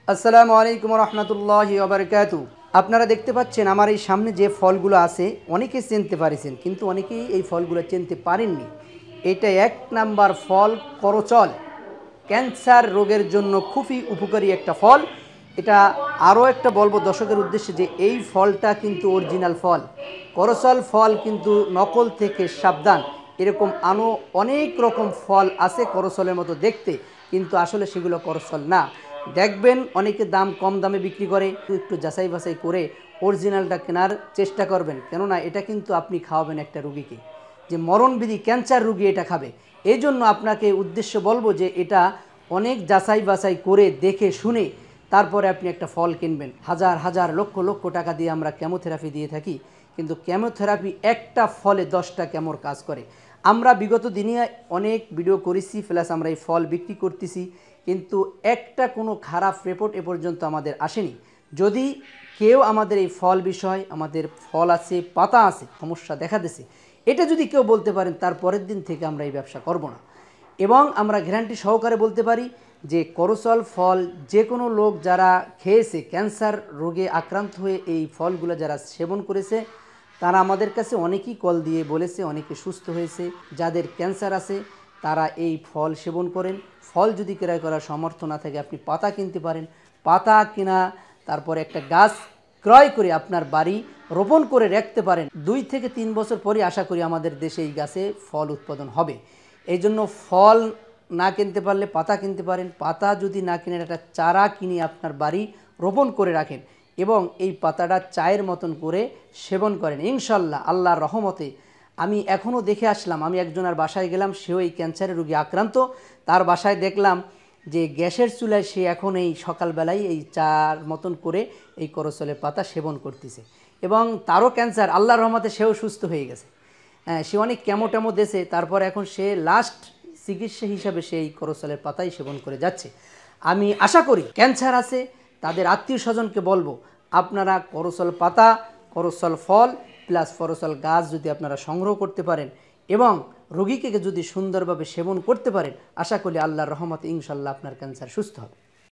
আসসালামু আলাইকুম রহমতুল্লাহি ওয়া বারাকাতুহু। আপনারা দেখতে পাচ্ছেন আমার এই সামনে যে ফলগুলো আছে অনেকে চিনতে পারেছেন, কিন্তু অনেকেই এই ফলগুলো চিনতে পারেননি। এটা এক নাম্বার ফল করচল। ক্যান্সার রোগের জন্য খুবই উপকারী একটা ফল। এটা আরও একটা বলবো দর্শকের উদ্দেশ্যে যে এই ফলটা কিন্তু অরিজিনাল ফল। করচল ফল কিন্তু নকল থেকে সাবধান। এরকম অনেক রকম ফল আছে করচলের মতো দেখতে, কিন্তু আসলে সেগুলো করচল না। দেখবেন অনেকে দাম কম দামে বিক্রি করে, একটু যাচাই বাছাই করে অরিজিনালটা কেনার চেষ্টা করবেন, কেননা এটা কিন্তু আপনি খাওয়াবেন একটা রুগীকে, যে মরণবিধি ক্যান্সার রুগী এটা খাবে। এই জন্য আপনাকে উদ্দেশ্য বলবো যে এটা অনেক যাচাই বাছাই করে দেখে শুনে তারপরে আপনি একটা ফল কিনবেন। হাজার হাজার লক্ষ লক্ষ টাকা দিয়ে আমরা কেমোথেরাপি দিয়ে থাকি, কিন্তু কেমোথেরাপি একটা ফলে 10টা কেমোর কাজ করে। আমরা বিগত দিনে অনেক ভিডিও করেছি, প্লাস আমরা এই ফল বিক্রি করতেছি, কিন্তু একটা কোনো খারাপ রিপোর্ট এ পর্যন্ত আমাদের আসেনি। যদি কেউ আমাদের এই ফল বিষয়, আমাদের ফল আছে, পাতা আছে, সমস্যা দেখা দিছে, এটা যদি কেউ বলতে পারেন, তার পরের দিন থেকে আমরা এই ব্যবসা করব না। এবং আমরা গ্যারান্টি সহকারে বলতে পারি যে করচল ফল যে কোনো লোক যারা খেয়েছে, ক্যান্সার রোগে আক্রান্ত হয়ে এই ফলগুলো যারা সেবন করেছে, তারা আমাদের কাছে অনেকেই কল দিয়ে বলেছে অনেকে সুস্থ হয়েছে। যাদের ক্যান্সার আছে তারা এই ফল সেবন করেন। ফল যদি ক্রয় করার সামর্থ্য না থাকে, আপনি পাতা কিনতে পারেন। পাতা কিনা, তারপরে একটা গাছ ক্রয় করে আপনার বাড়ি রোপণ করে রাখতে পারেন। 2 থেকে 3 বছর পরে আশা করি আমাদের দেশে এই গাছে ফল উৎপাদন হবে। এই জন্য ফল না কিনতে পারলে পাতা কিনতে পারেন। পাতা যদি না কিনেন, একটা চারা কিনে আপনার বাড়ি রোপণ করে রাখেন এবং এই পাতাটা চায়ের মতন করে সেবন করেন। ইনশাল্লাহ আল্লাহর রহমতে আমি এখনও দেখে আসলাম, আমি একজনের বাসায় গেলাম, সেও এই ক্যান্সারের রোগী আক্রান্ত। তার বাসায় দেখলাম যে গ্যাসের চুলায় সে এখন এই সকালবেলায় এই চার মতন করে এই করচলের পাতা সেবন করতেছে এবং তারও ক্যান্সার, আল্লাহর রহমতে সেও সুস্থ হয়ে গেছে। হ্যাঁ, সে অনেক কেমো দেশে, তারপর এখন সে লাস্ট চিকিৎসা হিসাবে সে এই করচলের পাতাই সেবন করে যাচ্ছে। আমি আশা করি ক্যান্সার আছে তাদের আত্মীয় স্বজনকে বলবো, আপনারা করচল পাতা, করচল ফল প্লাস করচল গাছ যদি আপনারা সংগ্রহ করতে পারেন এবং রোগীকে যদি সুন্দরভাবে সেবন করতে পারেন, আশা করি আল্লাহর রহমতে ইনশাল্লাহ আপনার ক্যান্সার সুস্থ হবে।